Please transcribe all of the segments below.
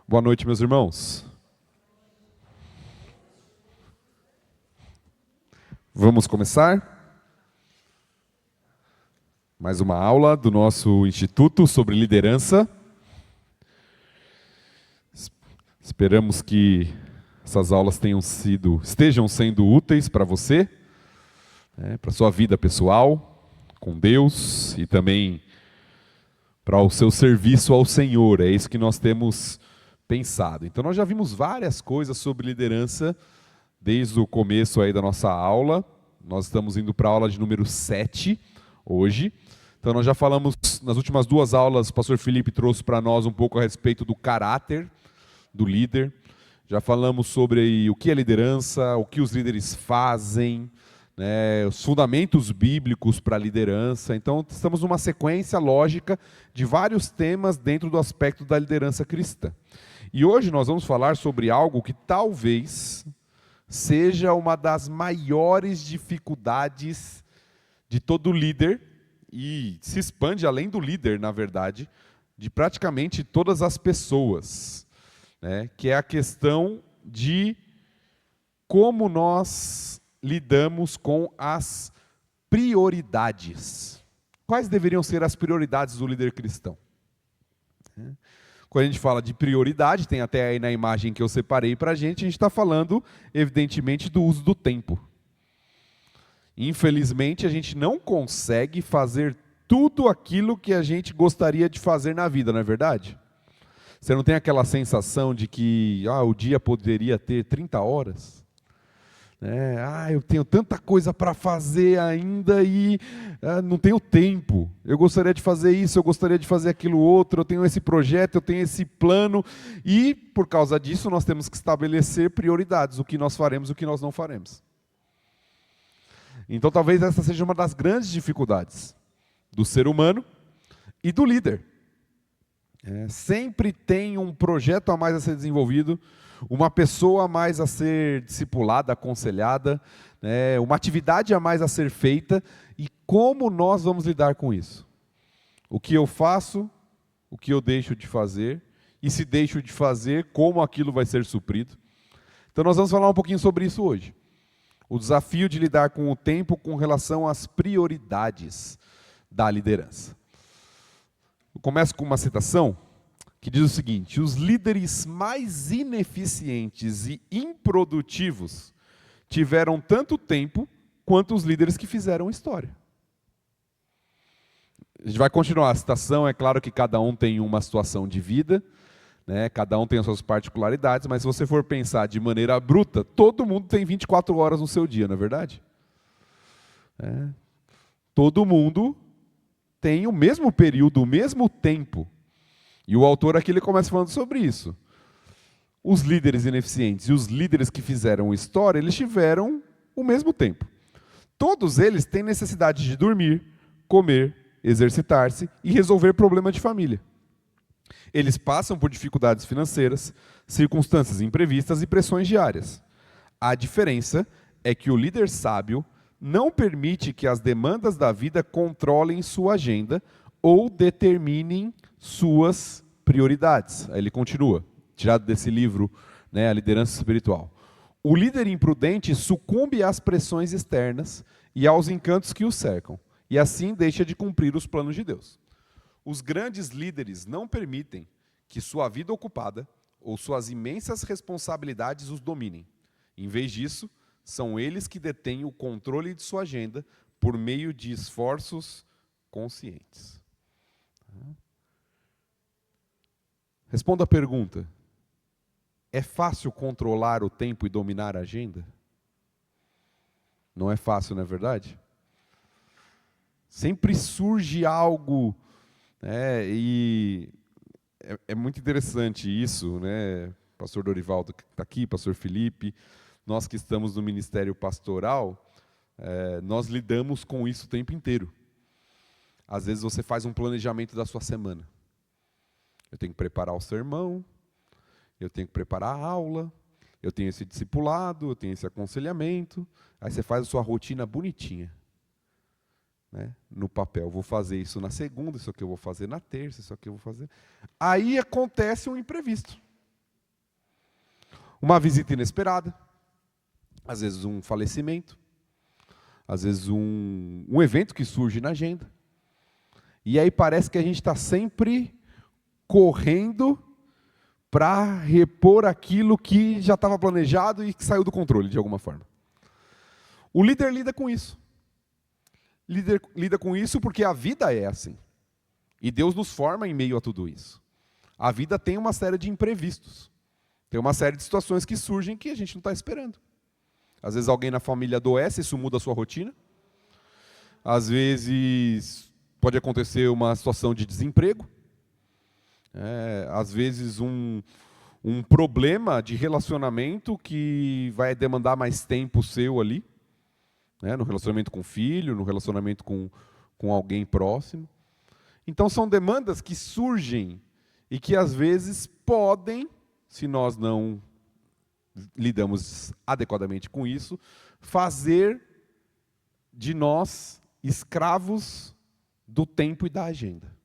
Boa noite, meus irmãos. Vamos começar? Mais uma aula do nosso Instituto sobre Liderança. Esperamos que essas aulas estejam sendo úteis para você, para a sua vida pessoal, com Deus e também para o seu serviço ao Senhor. É isso que nós temos pensado. Então nós já vimos várias coisas sobre liderança desde o começo aí da nossa aula. Nós estamos indo para a aula de número 7 hoje. Então nós já falamos, nas últimas duas aulas, o pastor Felipe trouxe para nós um pouco a respeito do caráter do líder. Já falamos sobre o que é liderança, o que os líderes fazem, os fundamentos bíblicos para a liderança. Então estamos numa sequência lógica de vários temas dentro do aspecto da liderança cristã. E hoje nós vamos falar sobre algo que talvez seja uma das maiores dificuldades de todo líder, e se expande além do líder, na verdade, de praticamente todas as pessoas, que é a questão de como nós lidamos com as prioridades. Quais deveriam ser as prioridades do líder cristão? Quando a gente fala de prioridade, tem até aí na imagem que eu separei para a gente está falando, evidentemente, do uso do tempo. Infelizmente, a gente não consegue fazer tudo aquilo que a gente gostaria de fazer na vida, não é verdade? Você não tem aquela sensação de que o dia poderia ter 30 horas? Eu tenho tanta coisa para fazer ainda e não tenho tempo. Eu gostaria de fazer isso, eu gostaria de fazer aquilo outro, eu tenho esse projeto, eu tenho esse plano. E, por causa disso, nós temos que estabelecer prioridades, o que nós faremos e o que nós não faremos. Então, talvez essa seja uma das grandes dificuldades do ser humano e do líder. Sempre tem um projeto a mais a ser desenvolvido, uma pessoa a mais a ser discipulada, aconselhada, uma atividade a mais a ser feita, e como nós vamos lidar com isso? O que eu faço, o que eu deixo de fazer, e se deixo de fazer, como aquilo vai ser suprido? Então nós vamos falar um pouquinho sobre isso hoje. O desafio de lidar com o tempo com relação às prioridades da liderança. Eu começo com uma citação que diz o seguinte: os líderes mais ineficientes e improdutivos tiveram tanto tempo quanto os líderes que fizeram história. A gente vai continuar a citação, é claro que cada um tem uma situação de vida, cada um tem as suas particularidades, mas se você for pensar de maneira bruta, todo mundo tem 24 horas no seu dia, não é verdade? Todo mundo tem o mesmo período, o mesmo tempo. E o autor aqui ele começa falando sobre isso. Os líderes ineficientes e os líderes que fizeram história, eles tiveram o mesmo tempo. Todos eles têm necessidade de dormir, comer, exercitar-se e resolver problemas de família. Eles passam por dificuldades financeiras, circunstâncias imprevistas e pressões diárias. A diferença é que o líder sábio não permite que as demandas da vida controlem sua agenda ou determinem suas prioridades. Aí ele continua, tirado desse livro, A Liderança Espiritual. O líder imprudente sucumbe às pressões externas e aos encantos que o cercam, e assim deixa de cumprir os planos de Deus. Os grandes líderes não permitem que sua vida ocupada ou suas imensas responsabilidades os dominem. Em vez disso, são eles que detêm o controle de sua agenda por meio de esforços conscientes. Responda a pergunta: é fácil controlar o tempo e dominar a agenda? Não é fácil, não é verdade? Sempre surge algo, e é muito interessante isso, Pastor Dorivaldo que está aqui, Pastor Felipe, nós que estamos no ministério pastoral, nós lidamos com isso o tempo inteiro. Às vezes você faz um planejamento da sua semana. Eu tenho que preparar o sermão, eu tenho que preparar a aula, eu tenho esse discipulado, eu tenho esse aconselhamento. Aí você faz a sua rotina bonitinha, no papel. Vou fazer isso na segunda, isso aqui eu vou fazer na terça, isso aqui eu vou fazer. Aí acontece um imprevisto. Uma visita inesperada, às vezes um falecimento, às vezes um evento que surge na agenda. E aí parece que a gente está sempre correndo para repor aquilo que já estava planejado e que saiu do controle, de alguma forma. O líder lida com isso. Líder lida com isso porque a vida é assim. E Deus nos forma em meio a tudo isso. A vida tem uma série de imprevistos. Tem uma série de situações que surgem que a gente não está esperando. Às vezes alguém na família adoece, isso muda a sua rotina. Às vezes pode acontecer uma situação de desemprego. Às vezes um problema de relacionamento que vai demandar mais tempo seu ali. No relacionamento com o filho, no relacionamento com alguém próximo. Então são demandas que surgem e que às vezes podem, se nós não lidamos adequadamente com isso, fazer de nós escravos do tempo e da agenda.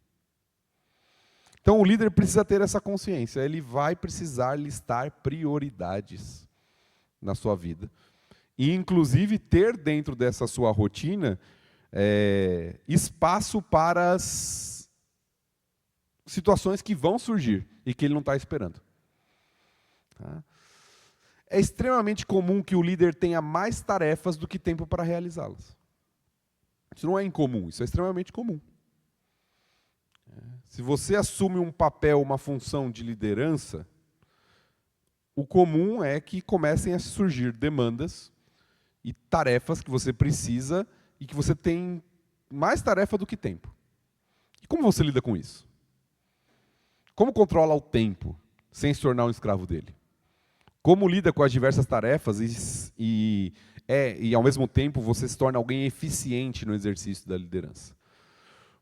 Então o líder precisa ter essa consciência, ele vai precisar listar prioridades na sua vida. E inclusive ter dentro dessa sua rotina espaço para as situações que vão surgir e que ele não está esperando. Tá? É extremamente comum que o líder tenha mais tarefas do que tempo para realizá-las. Isso não é incomum, isso é extremamente comum. Se você assume um papel, uma função de liderança, o comum é que comecem a surgir demandas e tarefas que você precisa e que você tem mais tarefa do que tempo. E como você lida com isso? Como controla o tempo sem se tornar um escravo dele? Como lida com as diversas tarefas e ao mesmo tempo você se torna alguém eficiente no exercício da liderança?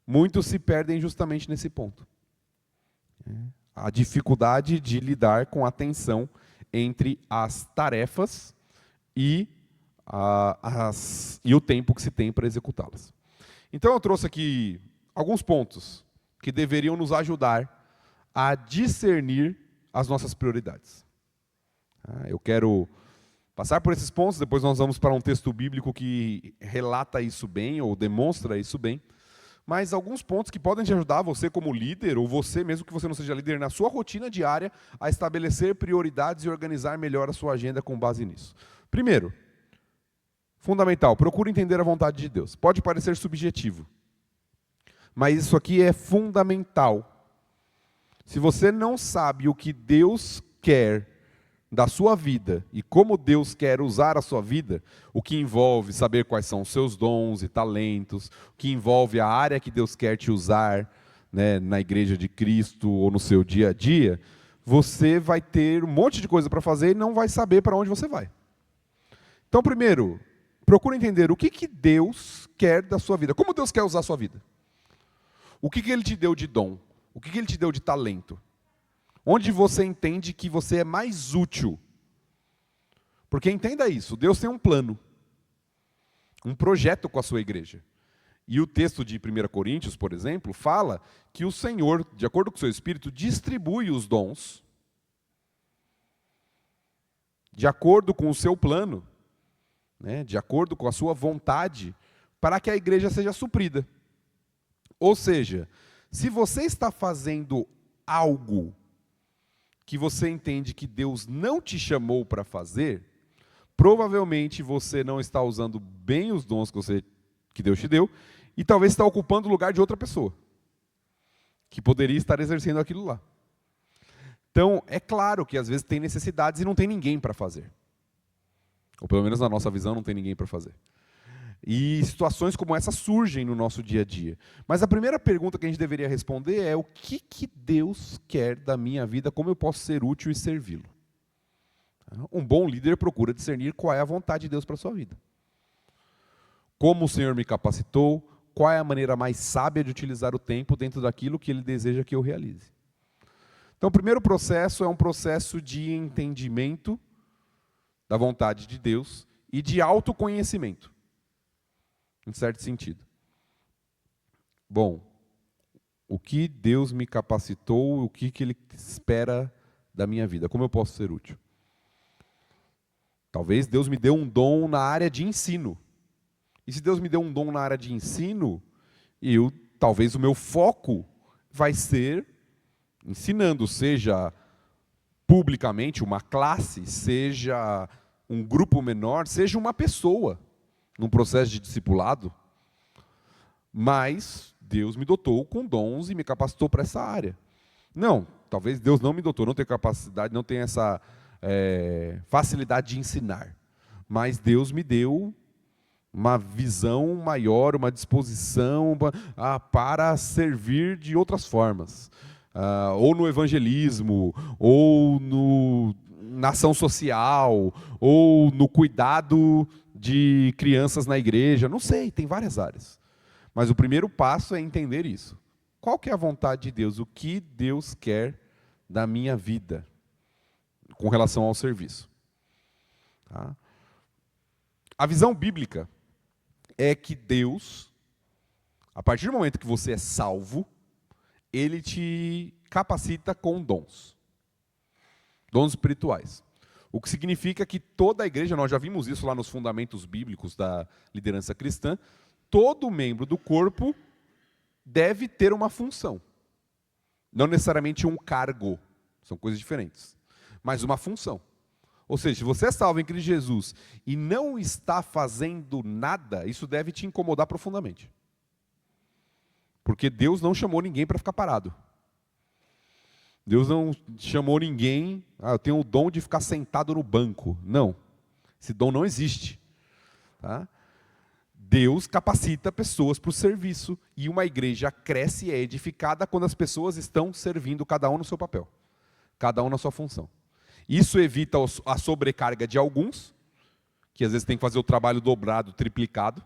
Muitos se perdem justamente nesse ponto. A dificuldade de lidar com a tensão entre as tarefas e o tempo que se tem para executá-las. Então eu trouxe aqui alguns pontos que deveriam nos ajudar a discernir as nossas prioridades. Eu quero passar por esses pontos, depois nós vamos para um texto bíblico que relata isso bem, ou demonstra isso bem, mas alguns pontos que podem te ajudar, você como líder, ou você, mesmo que você não seja líder, na sua rotina diária, a estabelecer prioridades e organizar melhor a sua agenda com base nisso. Primeiro, fundamental, procure entender a vontade de Deus. Pode parecer subjetivo, mas isso aqui é fundamental. Se você não sabe o que Deus quer da sua vida e como Deus quer usar a sua vida, o que envolve saber quais são os seus dons e talentos, o que envolve a área que Deus quer te usar, na igreja de Cristo ou no seu dia a dia, você vai ter um monte de coisa para fazer e não vai saber para onde você vai. Então, primeiro, procure entender o que Deus quer da sua vida, como Deus quer usar a sua vida. O que Ele te deu de dom, o que Ele te deu de talento. Onde você entende que você é mais útil. Porque entenda isso, Deus tem um plano, um projeto com a sua igreja. E o texto de 1 Coríntios, por exemplo, fala que o Senhor, de acordo com o seu Espírito, distribui os dons de acordo com o seu plano, de acordo com a sua vontade, para que a igreja seja suprida. Ou seja, se você está fazendo algo que você entende que Deus não te chamou para fazer, provavelmente você não está usando bem os dons que Deus te deu, e talvez está ocupando o lugar de outra pessoa, que poderia estar exercendo aquilo lá. Então, é claro que às vezes tem necessidades e não tem ninguém para fazer. Ou pelo menos na nossa visão não tem ninguém para fazer. E situações como essa surgem no nosso dia a dia. Mas a primeira pergunta que a gente deveria responder é: o que Deus quer da minha vida, como eu posso ser útil e servi-lo? Um bom líder procura discernir qual é a vontade de Deus para a sua vida. Como o Senhor me capacitou, qual é a maneira mais sábia de utilizar o tempo dentro daquilo que Ele deseja que eu realize. Então, o primeiro processo é um processo de entendimento da vontade de Deus e de autoconhecimento. Em certo sentido. Bom, o que Deus me capacitou, o que Ele espera da minha vida, como eu posso ser útil? Talvez Deus me deu um dom na área de ensino. E se Deus me deu um dom na área de ensino, talvez o meu foco vai ser ensinando, seja publicamente uma classe, seja um grupo menor, seja uma pessoa, num processo de discipulado. Mas Deus me dotou com dons e me capacitou para essa área. Não, talvez Deus não me dotou, não tenho capacidade, não tenho essa facilidade de ensinar. Mas Deus me deu uma visão maior, uma disposição para servir de outras formas. Ou no evangelismo, ou na ação social, ou no cuidado de crianças na igreja. Não sei, tem várias áreas. Mas o primeiro passo é entender isso. Qual que é a vontade de Deus? O que Deus quer da minha vida com relação ao serviço? Tá? A visão bíblica é que Deus, a partir do momento que você é salvo, Ele te capacita com dons. Dons espirituais. O que significa que toda a igreja, nós já vimos isso lá nos fundamentos bíblicos da liderança cristã, todo membro do corpo deve ter uma função. Não necessariamente um cargo, são coisas diferentes, mas uma função. Ou seja, se você é salvo em Cristo Jesus e não está fazendo nada, isso deve te incomodar profundamente. Porque Deus não chamou ninguém para ficar parado. Deus não chamou ninguém, eu tenho o dom de ficar sentado no banco. Não, esse dom não existe. Tá? Deus capacita pessoas para o serviço e uma igreja cresce e é edificada quando as pessoas estão servindo, cada um no seu papel, cada um na sua função. Isso evita a sobrecarga de alguns, que às vezes tem que fazer o trabalho dobrado, triplicado,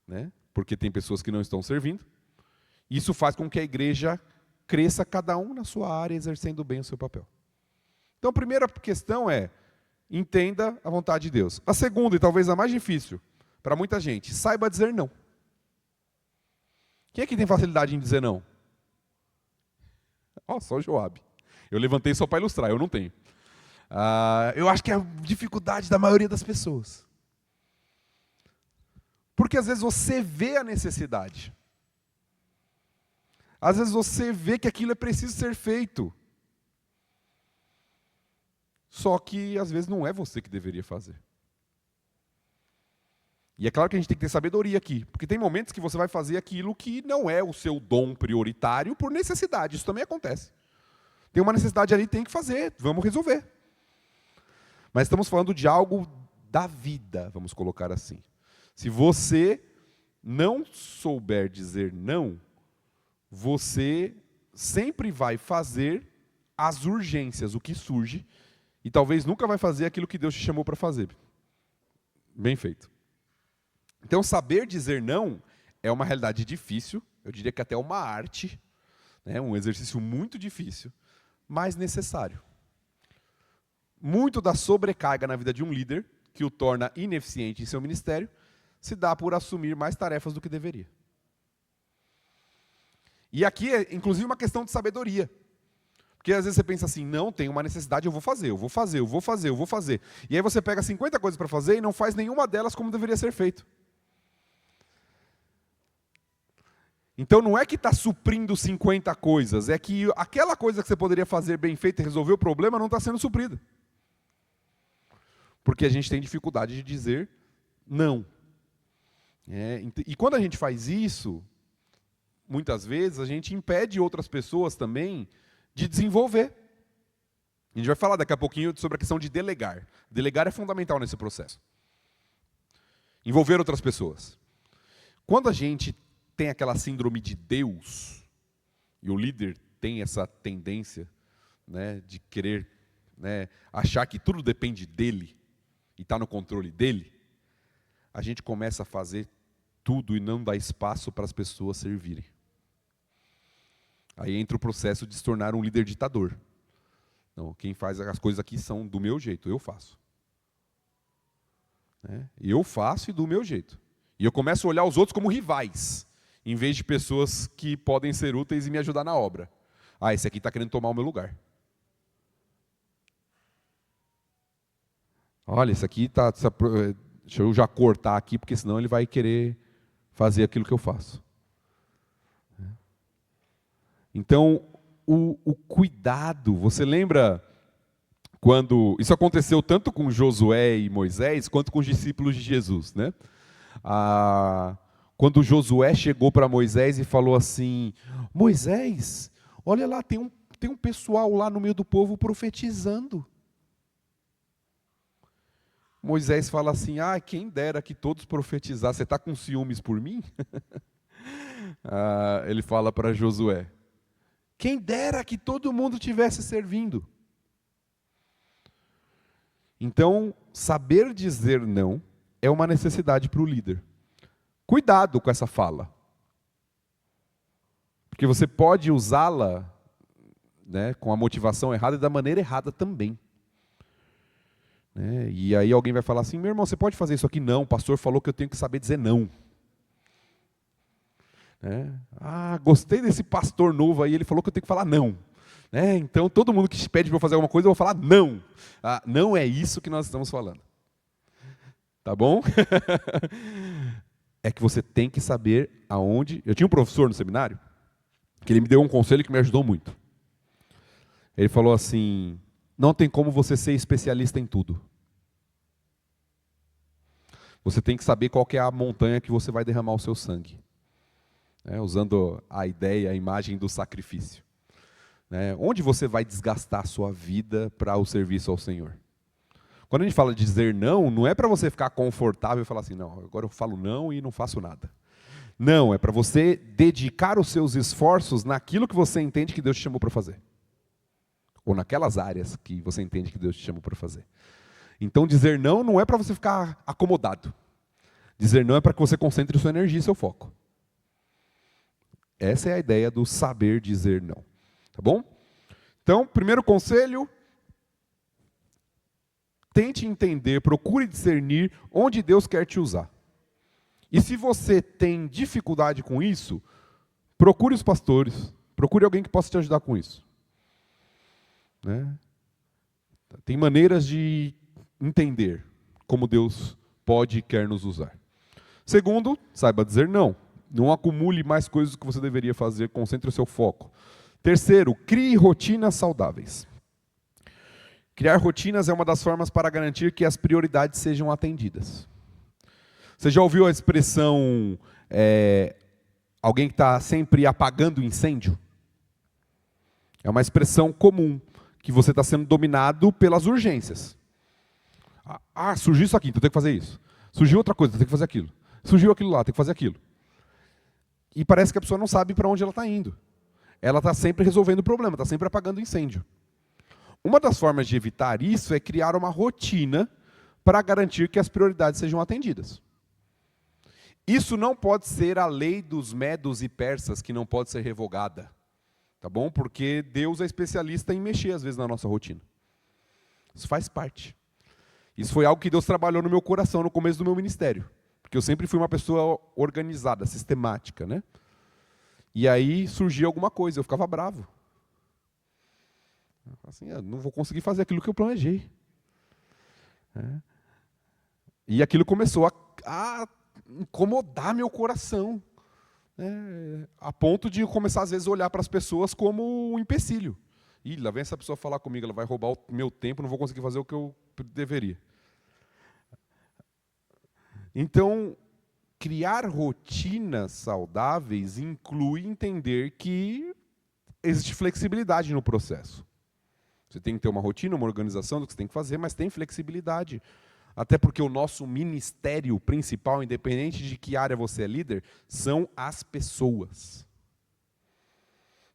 né? Porque tem pessoas que não estão servindo. Isso faz com que a igreja cresça, cada um na sua área, exercendo bem o seu papel. Então, a primeira questão é, entenda a vontade de Deus. A segunda, e talvez a mais difícil, para muita gente, saiba dizer não. Quem é que tem facilidade em dizer não? Só o Joabe. Eu levantei só para ilustrar, eu não tenho. Eu acho que é a dificuldade da maioria das pessoas. Porque às vezes você vê a necessidade. Às vezes você vê que aquilo é preciso ser feito. Só que às vezes não é você que deveria fazer. E é claro que a gente tem que ter sabedoria aqui, porque tem momentos que você vai fazer aquilo que não é o seu dom prioritário por necessidade, isso também acontece. Tem uma necessidade ali, tem que fazer, vamos resolver. Mas estamos falando de algo da vida, vamos colocar assim. Se você não souber dizer não, você sempre vai fazer as urgências, o que surge, e talvez nunca vai fazer aquilo que Deus te chamou para fazer. Bem feito. Então, saber dizer não é uma realidade difícil, eu diria que até uma arte, né, um exercício muito difícil, mas necessário. Muito da sobrecarga na vida de um líder, que o torna ineficiente em seu ministério, se dá por assumir mais tarefas do que deveria. E aqui é, inclusive, uma questão de sabedoria. Porque às vezes você pensa assim, não, tem uma necessidade, eu vou fazer. E aí você pega 50 coisas para fazer e não faz nenhuma delas como deveria ser feito. Então não é que está suprindo 50 coisas, é que aquela coisa que você poderia fazer bem feita e resolver o problema não está sendo suprida. Porque a gente tem dificuldade de dizer não. E quando a gente faz isso, muitas vezes a gente impede outras pessoas também de desenvolver. A gente vai falar daqui a pouquinho sobre a questão de delegar. Delegar é fundamental nesse processo. Envolver outras pessoas. Quando a gente tem aquela síndrome de Deus, e o líder tem essa tendência, né, de querer, né, achar que tudo depende dele, e está no controle dele, a gente começa a fazer tudo e não dá espaço para as pessoas servirem. Aí entra o processo de se tornar um líder ditador. Não, quem faz as coisas aqui são do meu jeito, eu faço. Eu faço e do meu jeito. E eu começo a olhar os outros como rivais, em vez de pessoas que podem ser úteis e me ajudar na obra. Esse aqui está querendo tomar o meu lugar. Olha, isso aqui está... Deixa eu já cortar aqui, porque senão ele vai querer fazer aquilo que eu faço. Então, o cuidado, você lembra quando... Isso aconteceu tanto com Josué e Moisés, quanto com os discípulos de Jesus, né? Quando Josué chegou para Moisés e falou assim, Moisés, olha lá, tem um pessoal lá no meio do povo profetizando. Moisés fala assim, quem dera que todos profetizassem, você está com ciúmes por mim? Ele fala para Josué, quem dera que todo mundo estivesse servindo. Então, saber dizer não é uma necessidade para o líder. Cuidado com essa fala. Porque você pode usá-la, né, com a motivação errada e da maneira errada também. E aí alguém vai falar assim, meu irmão, você pode fazer isso aqui? Não, o pastor falou que eu tenho que saber dizer não. Gostei desse pastor novo aí, ele falou que eu tenho que falar não. Então todo mundo que pede para eu fazer alguma coisa, eu vou falar não. Não é isso que nós estamos falando. Tá bom? É que você tem que saber aonde... Eu tinha um professor no seminário, que ele me deu um conselho que me ajudou muito. Ele falou assim, não tem como você ser especialista em tudo. Você tem que saber qual que é a montanha que você vai derramar o seu sangue. Usando a ideia, a imagem do sacrifício. Onde você vai desgastar a sua vida para o serviço ao Senhor? Quando a gente fala de dizer não, não é para você ficar confortável e falar assim, não, agora eu falo não e não faço nada. Não, é para você dedicar os seus esforços naquilo que você entende que Deus te chamou para fazer. Ou naquelas áreas que você entende que Deus te chamou para fazer. Então dizer não não é para você ficar acomodado. Dizer não é para que você concentre sua energia e seu foco. Essa é a ideia do saber dizer não. Tá bom? Então, primeiro conselho, tente entender, procure discernir onde Deus quer te usar. E se você tem dificuldade com isso, procure os pastores, procure alguém que possa te ajudar com isso. Tem maneiras de entender como Deus pode e quer nos usar. Segundo, saiba dizer não. Não acumule mais coisas que você deveria fazer, concentre o seu foco. Terceiro, crie rotinas saudáveis. Criar rotinas é uma das formas para garantir que as prioridades sejam atendidas. Você já ouviu a expressão, alguém que está sempre apagando incêndio? É uma expressão comum, que você está sendo dominado pelas urgências. Surgiu isso aqui, então tem que fazer isso. Surgiu outra coisa, tem que fazer aquilo. Surgiu aquilo lá, tem que fazer aquilo. E parece que a pessoa não sabe para onde ela está indo. Ela está sempre resolvendo o problema, está sempre apagando incêndio. Uma das formas de evitar isso é criar uma rotina para garantir que as prioridades sejam atendidas. Isso não pode ser a lei dos medos e persas, que não pode ser revogada. Tá bom? Porque Deus é especialista em mexer, às vezes, na nossa rotina. Isso faz parte. Isso foi algo que Deus trabalhou no meu coração no começo do meu ministério. Porque eu sempre fui uma pessoa organizada, sistemática, né? E aí surgia alguma coisa, eu ficava bravo. Assim, não vou conseguir fazer aquilo que eu planejei. E aquilo começou a incomodar meu coração. A ponto de eu começar, às vezes, a olhar para as pessoas como um empecilho. Lá vem essa pessoa falar comigo, ela vai roubar o meu tempo, não vou conseguir fazer o que eu deveria. Então, criar rotinas saudáveis inclui entender que existe flexibilidade no processo. Você tem que ter uma rotina, uma organização do que você tem que fazer, mas tem flexibilidade. Até porque o nosso ministério principal, independente de que área você é líder, são as pessoas.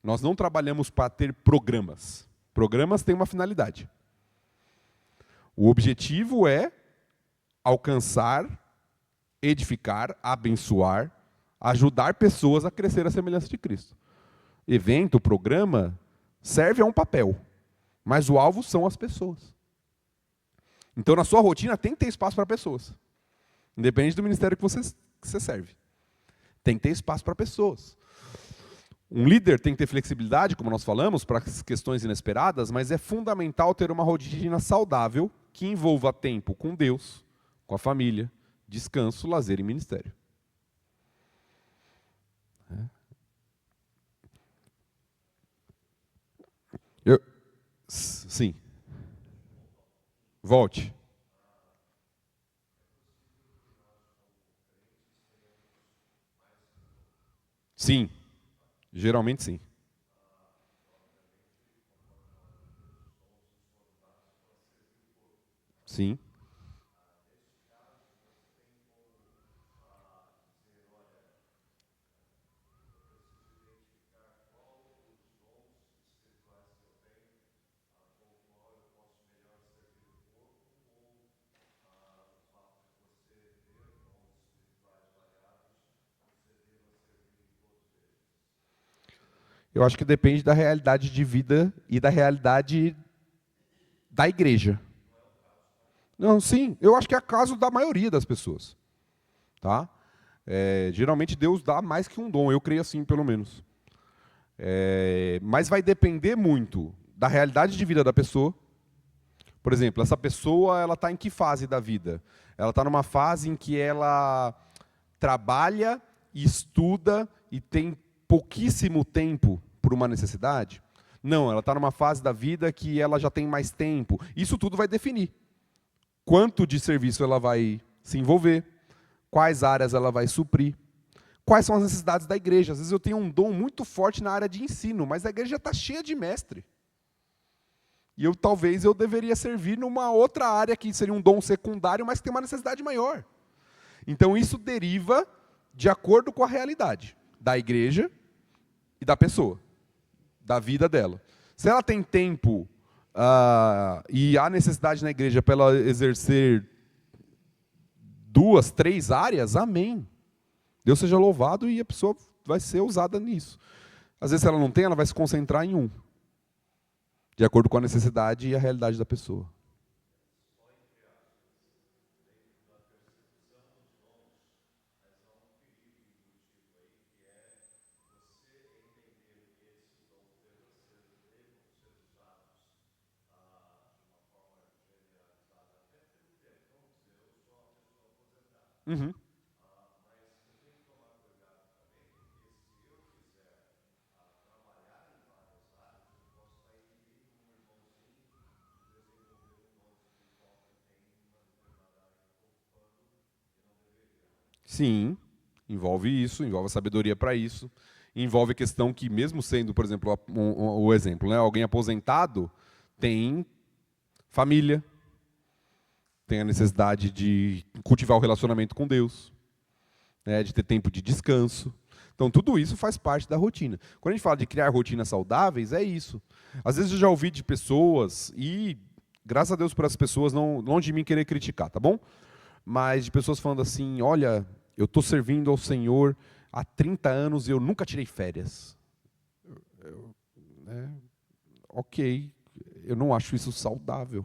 Nós não trabalhamos para ter programas. Programas têm uma finalidade. O objetivo é alcançar, edificar, abençoar, ajudar pessoas a crescer à semelhança de Cristo. Evento, programa, serve a um papel, mas o alvo são as pessoas. Então, na sua rotina, tem que ter espaço para pessoas. Independente do ministério que você serve. Tem que ter espaço para pessoas. Um líder tem que ter flexibilidade, como nós falamos, para as questões inesperadas, mas é fundamental ter uma rotina saudável que envolva tempo com Deus, com a família, descanso, lazer e ministério. Sim. Volte. Sim. Geralmente sim. Sim. Eu acho que depende da realidade de vida e da realidade da igreja. Não, sim, eu acho que é o caso da maioria das pessoas. Tá? Geralmente Deus dá mais que um dom, eu creio assim, pelo menos. Mas vai depender muito da realidade de vida da pessoa. Por exemplo, essa pessoa ela está em que fase da vida? Ela está numa fase em que ela trabalha, estuda e tem pouquíssimo tempo por uma necessidade? Não, ela está numa fase da vida que ela já tem mais tempo. Isso tudo vai definir quanto de serviço ela vai se envolver, quais áreas ela vai suprir, quais são as necessidades da igreja. Às vezes eu tenho um dom muito forte na área de ensino, mas a igreja está cheia de mestre. E talvez eu deveria servir numa outra área que seria um dom secundário, mas que tem uma necessidade maior. Então isso deriva de acordo com a realidade da igreja e da pessoa, da vida dela. Se ela tem tempo e há necessidade na igreja para ela exercer 2, 3 áreas, amém. Deus seja louvado e a pessoa vai ser usada nisso. Às vezes, se ela não tem, ela vai se concentrar em um, de acordo com a necessidade e a realidade da pessoa. Uhum. Sim, envolve isso, envolve a sabedoria para isso. Envolve a questão que, mesmo sendo, por exemplo, o exemplo, né, alguém aposentado tem família, tem a necessidade de cultivar o relacionamento com Deus, né, de ter tempo de descanso. Então, tudo isso faz parte da rotina. Quando a gente fala de criar rotinas saudáveis, é isso. Às vezes eu já ouvi de pessoas, e graças a Deus por essas pessoas, não, longe de mim querer criticar, tá bom? Mas de pessoas falando assim, olha, eu estou servindo ao Senhor há 30 anos e eu nunca tirei férias. Ok, eu não acho isso saudável.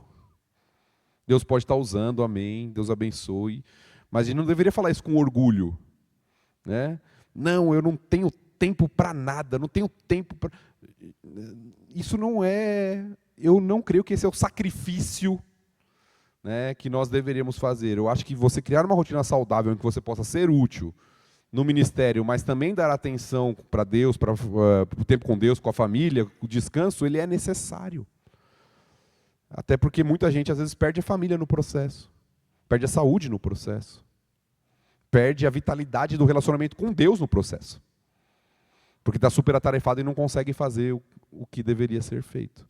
Deus pode estar usando, amém, Deus abençoe, mas a gente não deveria falar isso com orgulho. Né? Não, eu não tenho tempo para nada, não tenho tempo para... Isso não é... Eu não creio que esse é o sacrifício, né, que nós deveríamos fazer. Eu acho que você criar uma rotina saudável em que você possa ser útil no ministério, mas também dar atenção para Deus, para o tempo com Deus, com a família, o descanso, ele é necessário. Até porque muita gente, às vezes, perde a família no processo, perde a saúde no processo, perde a vitalidade do relacionamento com Deus no processo, porque está super atarefado e não consegue fazer o que deveria ser feito.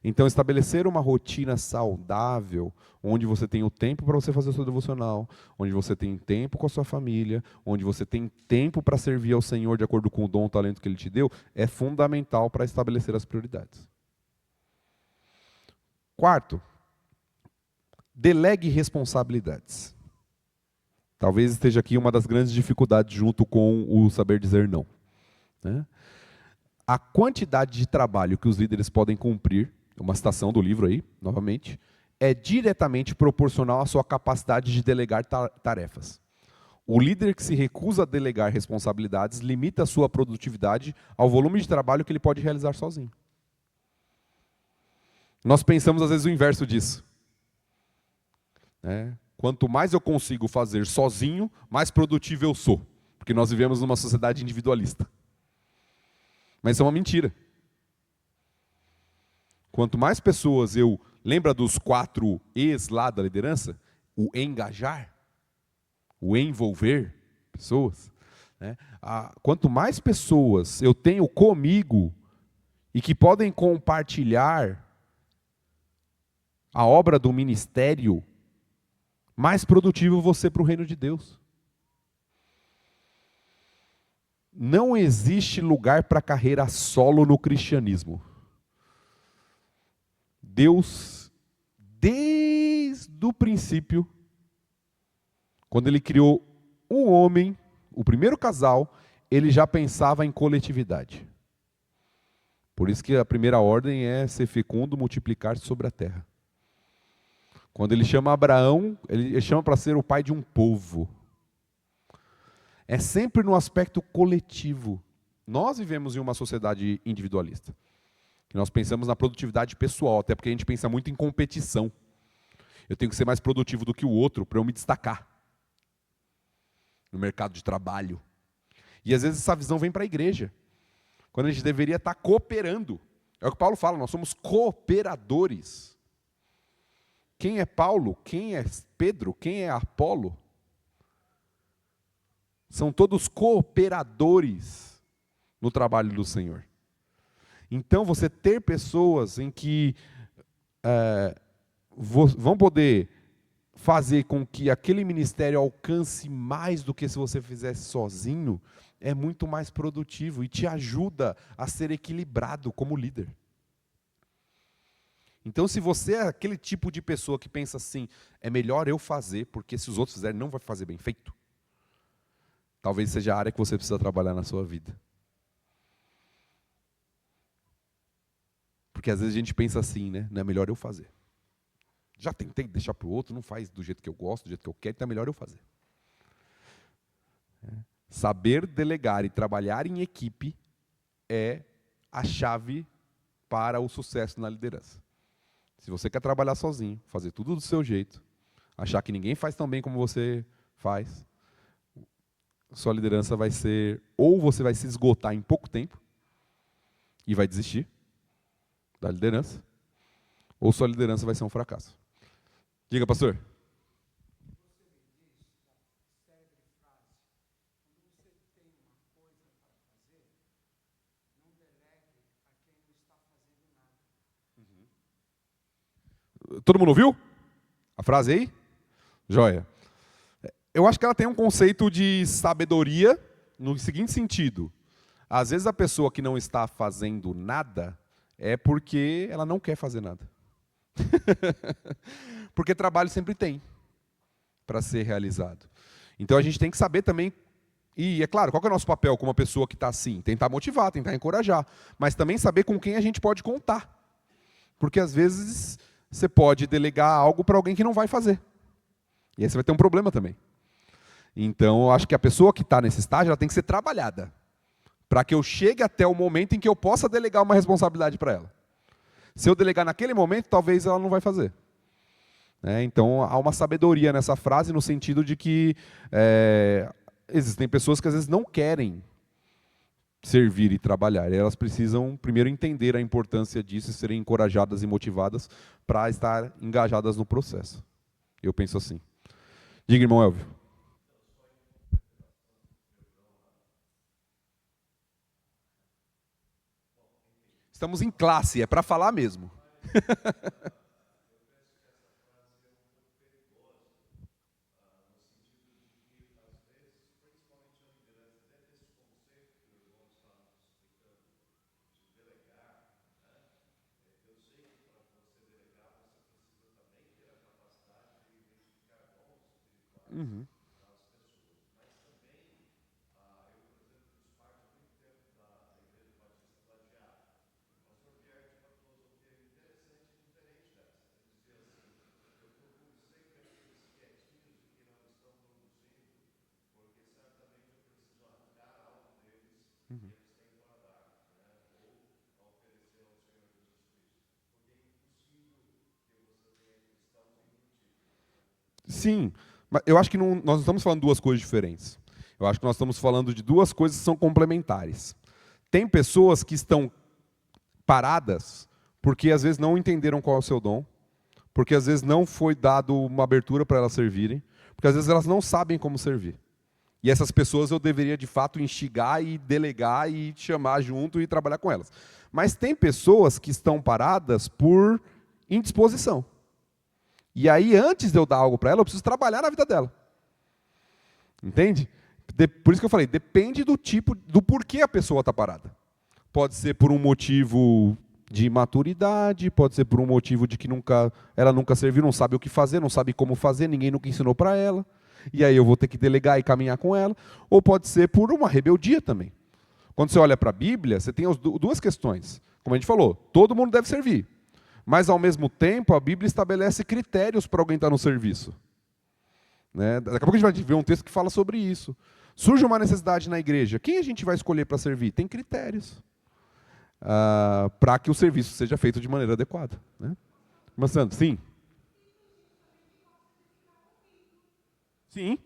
Então, estabelecer uma rotina saudável, onde você tem o tempo para você fazer o seu devocional, onde você tem tempo com a sua família, onde você tem tempo para servir ao Senhor de acordo com o dom, o talento que Ele te deu, é fundamental para estabelecer as prioridades. Quarto, delegue responsabilidades. Talvez esteja aqui uma das grandes dificuldades junto com o saber dizer não. Né? A quantidade de trabalho que os líderes podem cumprir, uma citação do livro aí, novamente, é diretamente proporcional à sua capacidade de delegar tarefas. O líder que se recusa a delegar responsabilidades limita a sua produtividade ao volume de trabalho que ele pode realizar sozinho. Nós pensamos às vezes o inverso disso. Quanto mais eu consigo fazer sozinho, mais produtivo eu sou. Porque nós vivemos numa sociedade individualista. Mas isso é uma mentira. Quanto mais pessoas eu... Lembra dos 4 E's lá da liderança? O engajar, o envolver pessoas. Quanto mais pessoas eu tenho comigo e que podem compartilhar a obra do ministério, mais produtivo você para o reino de Deus. Não existe lugar para carreira solo no cristianismo. Deus, desde o princípio, quando ele criou um homem, o primeiro casal, ele já pensava em coletividade. Por isso que a primeira ordem é ser fecundo, multiplicar-se sobre a terra. Quando ele chama Abraão, ele chama para ser o pai de um povo. É sempre no aspecto coletivo. Nós vivemos em uma sociedade individualista. Nós pensamos na produtividade pessoal, até porque a gente pensa muito em competição. Eu tenho que ser mais produtivo do que o outro para eu me destacar no mercado de trabalho. E às vezes essa visão vem para a igreja, quando a gente deveria estar cooperando. É o que Paulo fala, nós somos cooperadores. Quem é Paulo? Quem é Pedro? Quem é Apolo? São todos cooperadores no trabalho do Senhor. Então, você ter pessoas em que vão poder fazer com que aquele ministério alcance mais do que se você fizesse sozinho, é muito mais produtivo e te ajuda a ser equilibrado como líder. Então, se você é aquele tipo de pessoa que pensa assim, é melhor eu fazer, porque se os outros fizerem, não vai fazer bem feito. Talvez seja a área que você precisa trabalhar na sua vida. Porque às vezes a gente pensa assim, né? Não é melhor eu fazer. Já tentei deixar para o outro, não faz do jeito que eu gosto, do jeito que eu quero, então é melhor eu fazer. Saber delegar e trabalhar em equipe é a chave para o sucesso na liderança. Se você quer trabalhar sozinho, fazer tudo do seu jeito, achar que ninguém faz tão bem como você faz, sua liderança vai ser, ou você vai se esgotar em pouco tempo e vai desistir da liderança, ou sua liderança vai ser um fracasso. Diga, pastor. Todo mundo ouviu a frase aí? Joia. Eu acho que ela tem um conceito de sabedoria no seguinte sentido. Às vezes a pessoa que não está fazendo nada é porque ela não quer fazer nada. Porque trabalho sempre tem para ser realizado. Então a gente tem que saber também, e é claro, qual que é o nosso papel como uma pessoa que está assim? Tentar motivar, tentar encorajar, mas também saber com quem a gente pode contar. Porque às vezes você pode delegar algo para alguém que não vai fazer. E aí você vai ter um problema também. Então eu acho que a pessoa que está nesse estágio, ela tem que ser trabalhada. Para que eu chegue até o momento em que eu possa delegar uma responsabilidade para ela. Se eu delegar naquele momento, talvez ela não vai fazer. Então, há uma sabedoria nessa frase, no sentido de que existem pessoas que às vezes não querem servir e trabalhar. E elas precisam primeiro entender a importância disso e serem encorajadas e motivadas para estar engajadas no processo. Eu penso assim. Diga, irmão Elvio. Estamos em classe, é para falar mesmo. Uhum. sim. Mas eu acho que nós não estamos falando duas coisas diferentes. Eu acho que nós estamos falando de duas coisas que são complementares. Tem pessoas que estão paradas porque às vezes não entenderam qual é o seu dom, porque às vezes não foi dado uma abertura para elas servirem, porque às vezes elas não sabem como servir. E essas pessoas eu deveria, de fato, instigar e delegar e chamar junto e trabalhar com elas. Mas tem pessoas que estão paradas por indisposição. E aí, antes de eu dar algo para ela, eu preciso trabalhar na vida dela. Entende? Por isso que eu falei, depende do tipo, do porquê a pessoa está parada. Pode ser por um motivo de imaturidade, pode ser por um motivo de que ela nunca serviu, não sabe o que fazer, não sabe como fazer, ninguém nunca ensinou para ela. E aí eu vou ter que delegar e caminhar com ela. Ou pode ser por uma rebeldia também. Quando você olha para a Bíblia, você tem duas questões. Como a gente falou, todo mundo deve servir. Mas, ao mesmo tempo, a Bíblia estabelece critérios para alguém estar no serviço. Né? Daqui a pouco a gente vai ver um texto que fala sobre isso. Surge uma necessidade na igreja. Quem a gente vai escolher para servir? Tem critérios para que o serviço seja feito de maneira adequada. Né? Mas, Sandro, sim? Sim.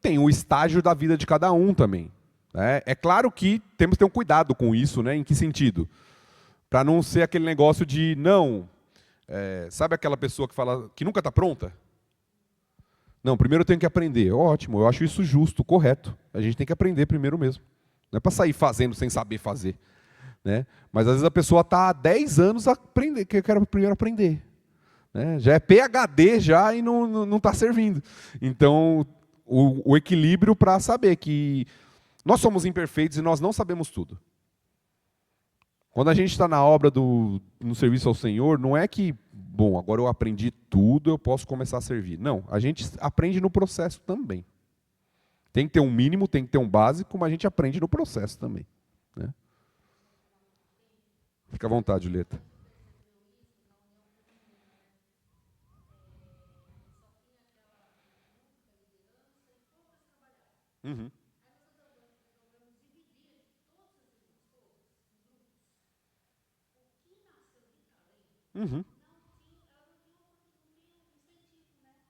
Tem o estágio da vida de cada um também. Né? É claro que temos que ter um cuidado com isso, né? Em que sentido? Para não ser aquele negócio de, não, sabe aquela pessoa que fala que nunca está pronta? Não, primeiro eu tenho que aprender. Ótimo, eu acho isso justo, correto. A gente tem que aprender primeiro mesmo. Não é para sair fazendo sem saber fazer. Né? Mas às vezes a pessoa está há 10 anos aprendendo, que eu quero primeiro aprender. Né? Já é PhD já e não está servindo. Então, o equilíbrio para saber que nós somos imperfeitos e nós não sabemos tudo. Quando a gente está na obra no serviço ao Senhor, não é que, bom, agora eu aprendi tudo, eu posso começar a servir. Não, a gente aprende no processo também. Tem que ter um mínimo, tem que ter um básico, mas a gente aprende no processo também. Né? Fica à vontade, Julieta. Uhum. Uhum.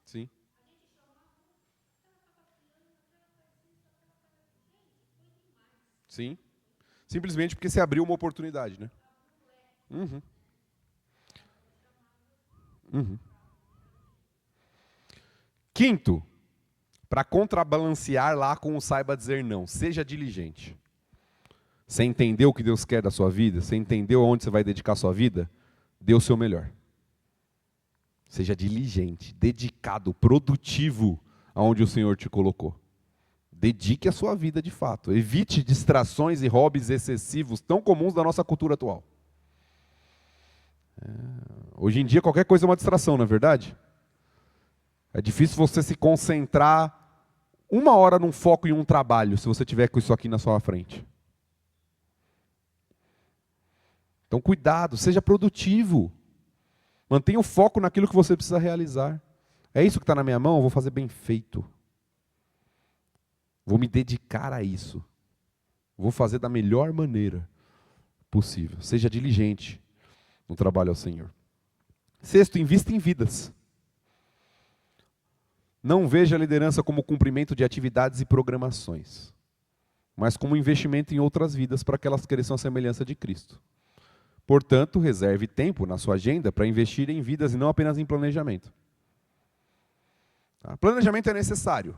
Sim. Sim. Simplesmente porque você abriu uma oportunidade, né? Uhum. Uhum. Quinto, para contrabalancear lá com o saiba dizer não, seja diligente. Você entendeu o que Deus quer da sua vida? Você entendeu aonde você vai dedicar a sua vida? Dê o seu melhor. Seja diligente, dedicado, produtivo aonde o Senhor te colocou. Dedique a sua vida de fato. Evite distrações e hobbies excessivos tão comuns da nossa cultura atual. Hoje em dia qualquer coisa é uma distração, não é verdade? É difícil você se concentrar 1 hora num foco em um trabalho, se você tiver com isso aqui na sua frente. Então cuidado, seja produtivo. Mantenha o foco naquilo que você precisa realizar. É isso que está na minha mão, eu vou fazer bem feito. Vou me dedicar a isso. Vou fazer da melhor maneira possível. Seja diligente no trabalho ao Senhor. Sexto, invista em vidas. Não veja a liderança como cumprimento de atividades e programações, mas como investimento em outras vidas para que elas cresçam à semelhança de Cristo. Portanto, reserve tempo na sua agenda para investir em vidas e não apenas em planejamento. Tá? Planejamento é necessário,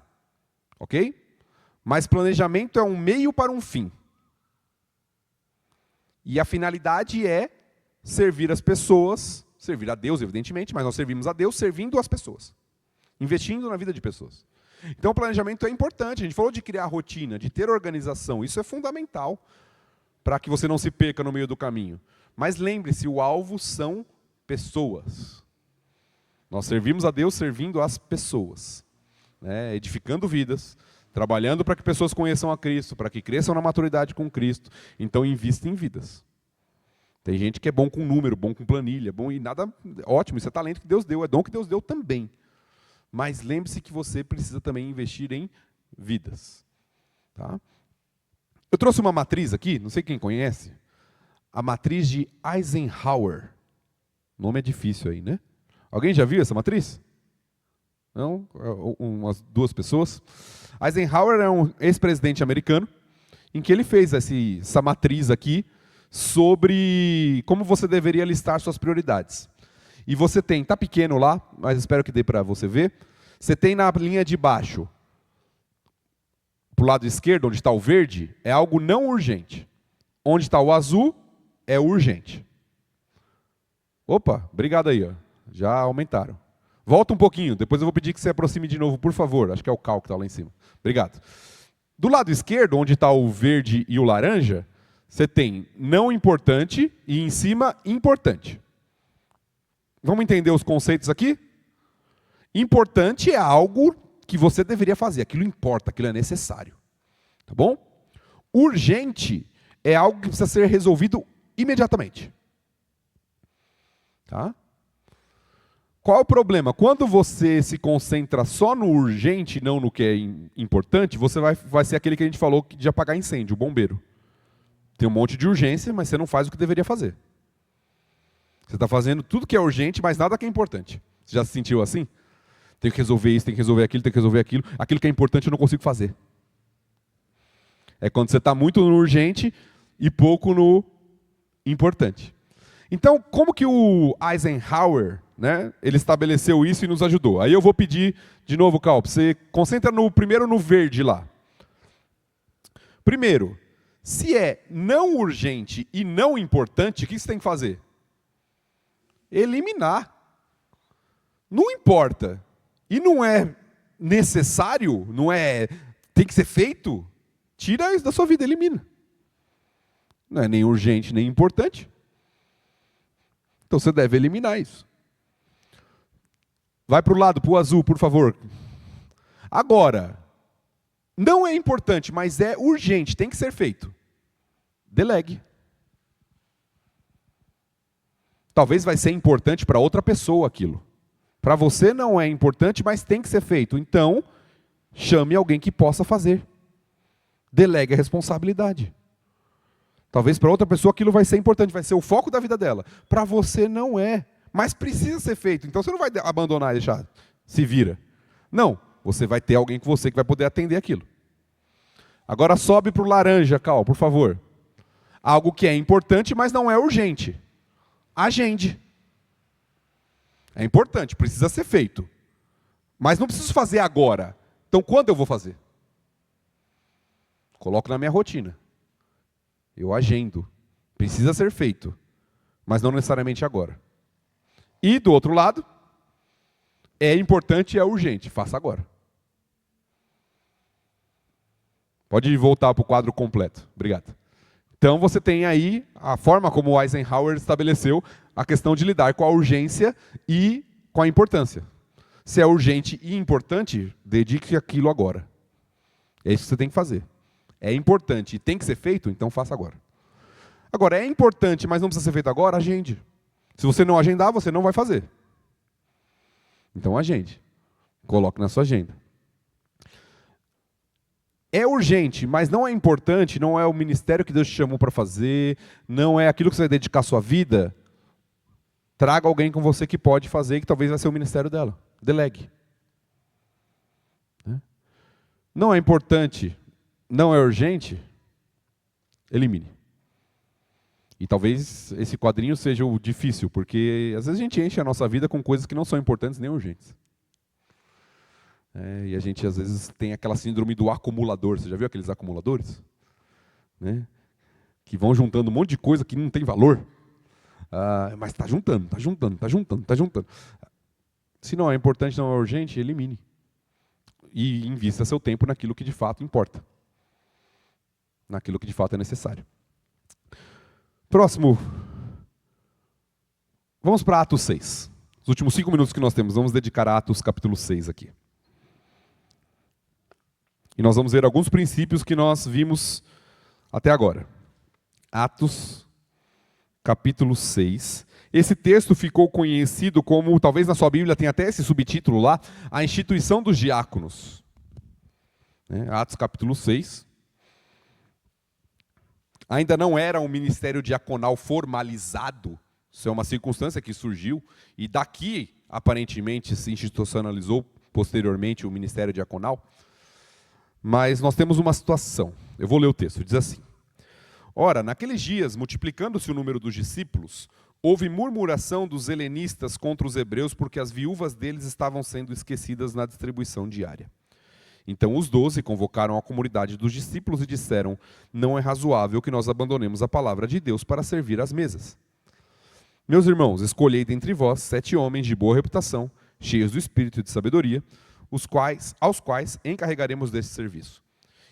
ok? Mas planejamento é um meio para um fim. E a finalidade é servir as pessoas, servir a Deus, evidentemente, mas nós servimos a Deus servindo as pessoas. Investindo na vida de pessoas. Então o planejamento é importante. A gente falou de criar rotina, de ter organização. Isso é fundamental para que você não se perca no meio do caminho. Mas lembre-se, o alvo são pessoas. Nós servimos a Deus servindo as pessoas. Né? Edificando vidas, trabalhando para que pessoas conheçam a Cristo, para que cresçam na maturidade com Cristo. Então invista em vidas. Tem gente que é bom com número, bom com planilha, bom e nada, ótimo, isso é talento que Deus deu, é dom que Deus deu também. Mas lembre-se que você precisa também investir em vidas. Tá? Eu trouxe uma matriz aqui, não sei quem conhece. a matriz de Eisenhower. O nome é difícil aí, né? Alguém já viu essa matriz? Não? Umas duas pessoas. Eisenhower é um ex-presidente americano, em que ele fez essa matriz aqui sobre como você deveria listar suas prioridades. E você tem, está pequeno lá, mas espero que dê para você ver, você tem na linha de baixo, para o lado esquerdo, onde está o verde, é algo não urgente. Onde está o azul, é urgente. Opa, obrigado aí, ó. Já aumentaram. Volta um pouquinho, depois eu vou pedir que você aproxime de novo, por favor. Acho que é o cal que está lá em cima. Obrigado. Do lado esquerdo, onde está o verde e o laranja, você tem não importante e em cima importante. Vamos entender os conceitos aqui? Importante é algo que você deveria fazer, aquilo importa, aquilo é necessário. Tá bom? Urgente é algo que precisa ser resolvido imediatamente. Tá? Qual é o problema? Quando você se concentra só no urgente, não no que é importante, você vai ser aquele que a gente falou de apagar incêndio, o bombeiro. Tem um monte de urgência, mas você não faz o que deveria fazer. Você está fazendo tudo que é urgente, mas nada que é importante. Você já se sentiu assim? Tenho que resolver isso, tenho que resolver aquilo, tenho que resolver aquilo. Aquilo que é importante eu não consigo fazer. É quando você está muito no urgente e pouco no importante. Então, como que o Eisenhower, né, ele estabeleceu isso e nos ajudou? Aí eu vou pedir, de novo, Cal, você concentra primeiro no verde lá. Primeiro, se é não urgente e não importante, o que você tem que fazer? Eliminar. Não importa. E não é necessário, não é tem que ser feito, tira isso da sua vida, elimina. Não é nem urgente, nem importante. Então você deve eliminar isso. Vai para o lado, para o azul, por favor. Agora, não é importante, mas é urgente, tem que ser feito. Delegue. Talvez vai ser importante para outra pessoa aquilo. Para você não é importante, mas tem que ser feito. Então, chame alguém que possa fazer. Delegue a responsabilidade. Talvez para outra pessoa aquilo vai ser importante, vai ser o foco da vida dela. Para você não é, mas precisa ser feito. Então você não vai abandonar e deixar, se vira. Não, você vai ter alguém com você que vai poder atender aquilo. Agora sobe para o laranja, Cal, por favor. Algo que é importante, mas não é urgente. Agende. É importante, precisa ser feito. Mas não preciso fazer agora. Então quando eu vou fazer? Coloco na minha rotina. Eu agendo. Precisa ser feito. Mas não necessariamente agora. E do outro lado, é importante e é urgente. Faça agora. Pode voltar para o quadro completo. Obrigado. Então você tem aí a forma como o Eisenhower estabeleceu a questão de lidar com a urgência e com a importância. Se é urgente e importante, dedique aquilo agora. É isso que você tem que fazer. É importante e tem que ser feito, então faça agora. Agora, é importante, mas não precisa ser feito agora, agende. Se você não agendar, você não vai fazer. Então agende. Coloque na sua agenda. É urgente, mas não é importante, não é o ministério que Deus te chamou para fazer, não é aquilo que você vai dedicar a sua vida. Traga alguém com você que pode fazer, que talvez vai ser o ministério dela. Delegue. Não é importante, não é urgente, elimine. E talvez esse quadrinho seja o difícil, porque às vezes a gente enche a nossa vida com coisas que não são importantes nem urgentes. E a gente às vezes tem aquela síndrome do acumulador. Você já viu aqueles acumuladores? Né? Que vão juntando um monte de coisa que não tem valor. Mas está juntando, está juntando, está juntando, está juntando. Se não é importante, não é urgente, elimine. E invista seu tempo naquilo que de fato importa. Naquilo que de fato é necessário. Próximo. Vamos para Atos 6. Os últimos 5 minutos que nós temos, vamos dedicar a Atos capítulo 6 aqui. E nós vamos ver alguns princípios que nós vimos até agora. Atos capítulo 6. Esse texto ficou conhecido como, talvez na sua Bíblia tenha até esse subtítulo lá, a instituição dos diáconos. Atos capítulo 6. ainda não era um ministério diaconal formalizado, isso é uma circunstância que surgiu, e daqui, aparentemente, se institucionalizou posteriormente o ministério diaconal. Mas nós temos uma situação. Eu vou ler o texto, diz assim: Ora, naqueles dias, multiplicando-se o número dos discípulos, houve murmuração dos helenistas contra os hebreus, porque as viúvas deles estavam sendo esquecidas na distribuição diária. Então os 12 convocaram a comunidade dos discípulos e disseram: Não é razoável que nós abandonemos a palavra de Deus para servir às mesas. Meus irmãos, escolhei dentre vós 7 homens de boa reputação, cheios do espírito e de sabedoria, aos quais encarregaremos desse serviço.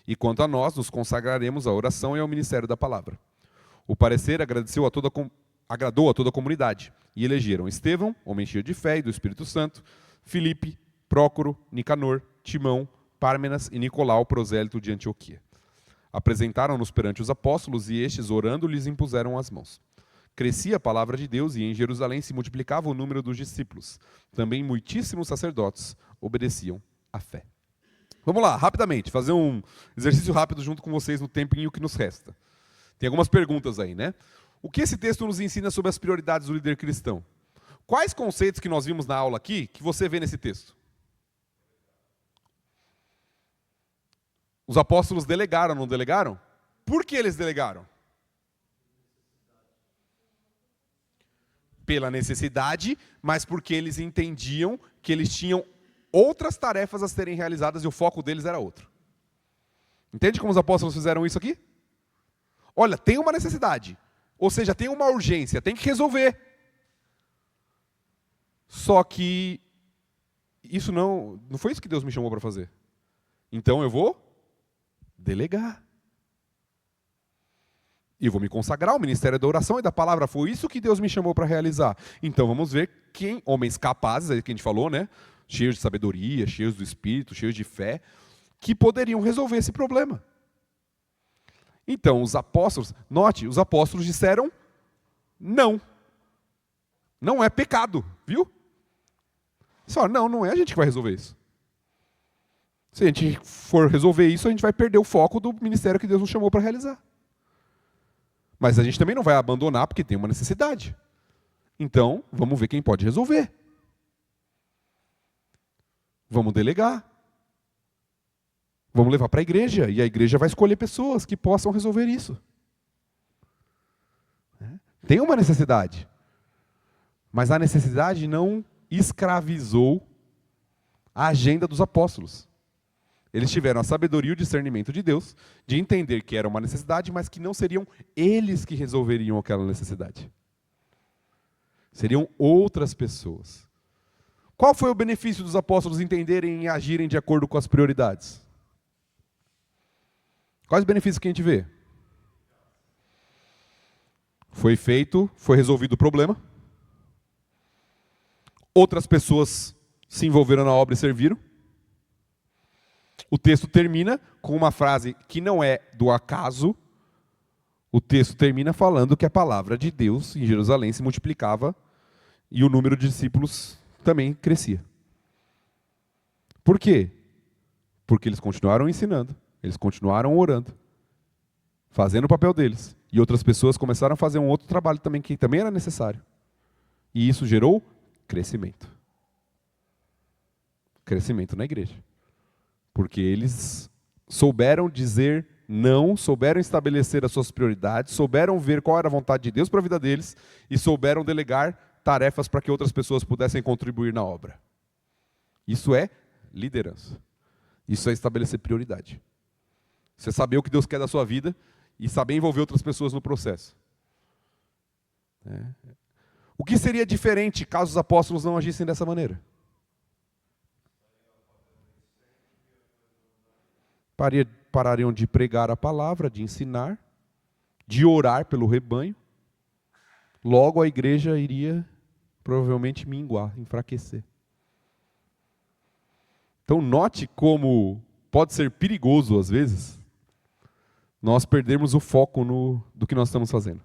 E quanto a nós, nos consagraremos à oração e ao ministério da palavra. O parecer agradou a toda a comunidade, e elegeram Estevão, homem cheio de fé e do Espírito Santo, Filipe, Prócoro, Nicanor, Timão, Pármenas e Nicolau, prosélito de Antioquia. Apresentaram-nos perante os apóstolos, e estes, orando, lhes impuseram as mãos. Crescia a palavra de Deus, e em Jerusalém se multiplicava o número dos discípulos. Também muitíssimos sacerdotes obedeciam à fé. Vamos lá, rapidamente, fazer um exercício rápido junto com vocês no tempinho que nos resta. Tem algumas perguntas aí, né? O que esse texto nos ensina sobre as prioridades do líder cristão? Quais conceitos que nós vimos na aula aqui que você vê nesse texto? Os apóstolos delegaram, não delegaram? Por que eles delegaram? Pela necessidade, mas porque eles entendiam que eles tinham outras tarefas a serem realizadas e o foco deles era outro. Entende como os apóstolos fizeram isso aqui? Olha, tem uma necessidade, ou seja, tem uma urgência, tem que resolver. Só que isso não foi isso que Deus me chamou para fazer. Então eu vou delegar. E eu vou me consagrar ao ministério da oração e da palavra. Foi isso que Deus me chamou para realizar. Então vamos ver homens capazes, aí que a gente falou, né? Cheios de sabedoria, cheios do Espírito, cheios de fé, que poderiam resolver esse problema. Então os apóstolos, note, os apóstolos disseram não. Não é pecado, viu? Só, não é a gente que vai resolver isso. Se a gente for resolver isso, a gente vai perder o foco do ministério que Deus nos chamou para realizar. Mas a gente também não vai abandonar porque tem uma necessidade. Então, vamos ver quem pode resolver. Vamos delegar. Vamos levar para a igreja. E a igreja vai escolher pessoas que possam resolver isso. Tem uma necessidade. Mas a necessidade não escravizou a agenda dos apóstolos. Eles tiveram a sabedoria e o discernimento de Deus, de entender que era uma necessidade, mas que não seriam eles que resolveriam aquela necessidade. Seriam outras pessoas. Qual foi o benefício dos apóstolos entenderem e agirem de acordo com as prioridades? Quais os benefícios que a gente vê? Foi resolvido o problema. Outras pessoas se envolveram na obra e serviram. O texto termina com uma frase que não é do acaso. O texto termina falando que a palavra de Deus em Jerusalém se multiplicava e o número de discípulos também crescia. Por quê? Porque eles continuaram ensinando, eles continuaram orando, fazendo o papel deles. E outras pessoas começaram a fazer um outro trabalho também, que também era necessário. E isso gerou crescimento. Crescimento na igreja. Porque eles souberam dizer não, souberam estabelecer as suas prioridades, souberam ver qual era a vontade de Deus para a vida deles e souberam delegar tarefas para que outras pessoas pudessem contribuir na obra. Isso é liderança. Isso é estabelecer prioridade. Isso é saber o que Deus quer da sua vida e saber envolver outras pessoas no processo. O que seria diferente caso os apóstolos não agissem dessa maneira? Parariam de pregar a palavra, de ensinar, de orar pelo rebanho. Logo a igreja iria provavelmente minguar, enfraquecer. Então note como pode ser perigoso às vezes nós perdermos o foco do que nós estamos fazendo.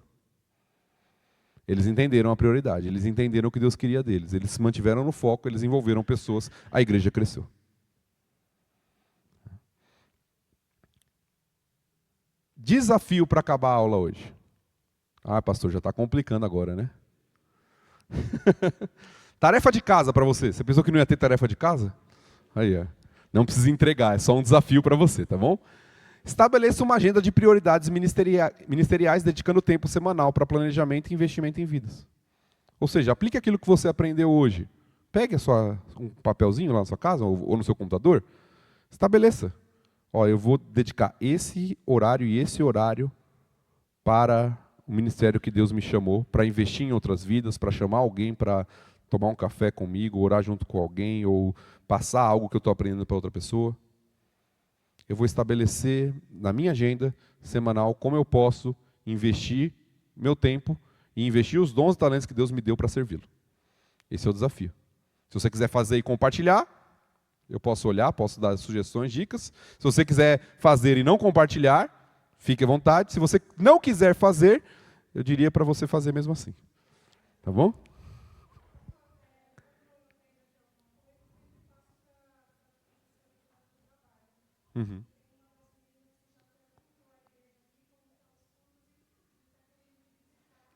Eles entenderam a prioridade, eles entenderam o que Deus queria deles, eles se mantiveram no foco, eles envolveram pessoas, a igreja cresceu. Desafio para acabar a aula hoje. Ah, pastor, já está complicando agora, né? Tarefa de casa para você. Você pensou que não ia ter tarefa de casa? Aí, ó. Não precisa entregar, é só um desafio para você, tá bom? Estabeleça uma agenda de prioridades ministeriais, dedicando tempo semanal para planejamento e investimento em vidas. Ou seja, aplique aquilo que você aprendeu hoje. Pegue um papelzinho lá na sua casa ou no seu computador. Estabeleça. Ó, eu vou dedicar esse horário e esse horário para o ministério que Deus me chamou, para investir em outras vidas, para chamar alguém para tomar um café comigo, orar junto com alguém, ou passar algo que eu estou aprendendo para outra pessoa. Eu vou estabelecer na minha agenda semanal como eu posso investir meu tempo e investir os dons e talentos que Deus me deu para servi-lo. Esse é o desafio. Se você quiser fazer e compartilhar, eu posso olhar, posso dar sugestões, dicas. Se você quiser fazer e não compartilhar, fique à vontade. Se você não quiser fazer, eu diria para você fazer mesmo assim. Tá bom? Uhum.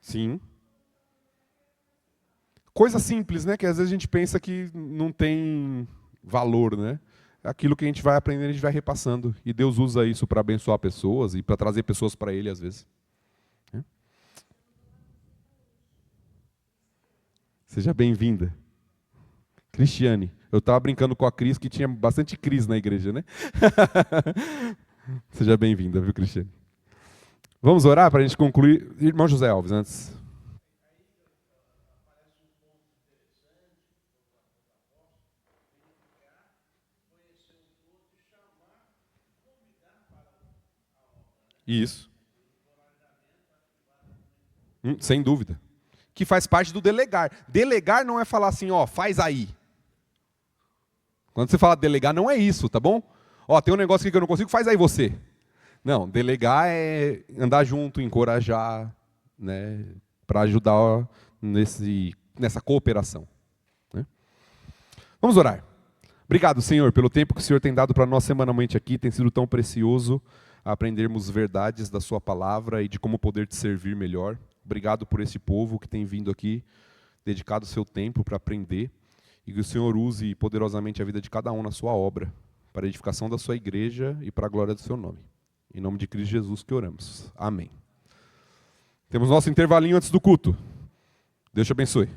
Sim. Coisa simples, né? Que às vezes a gente pensa que não tem valor, né? Aquilo que a gente vai aprendendo, a gente vai repassando. E Deus usa isso para abençoar pessoas e para trazer pessoas para Ele, às vezes. Né? Seja bem-vinda. Cristiane. Eu estava brincando com a Cris, que tinha bastante Cris na igreja, né? Seja bem-vinda, viu, Cristiane? Vamos orar para a gente concluir. Irmão José Alves, antes. Isso. Sem dúvida. Que faz parte do delegar. Delegar não é falar assim, ó, faz aí. Quando você fala delegar, não é isso, tá bom? Ó, tem um negócio aqui que eu não consigo, faz aí você. Não, delegar é andar junto, encorajar, né, para ajudar nessa cooperação. Né? Vamos orar. Obrigado, Senhor, pelo tempo que o Senhor tem dado para nós semanalmente aqui. Tem sido tão precioso aprendermos verdades da sua palavra e de como poder te servir melhor. Obrigado por esse povo que tem vindo aqui, dedicado o seu tempo para aprender, e que o Senhor use poderosamente a vida de cada um na sua obra, para a edificação da sua igreja e para a glória do seu nome. Em nome de Cristo Jesus que oramos. Amém. Temos nosso intervalinho antes do culto. Deus te abençoe.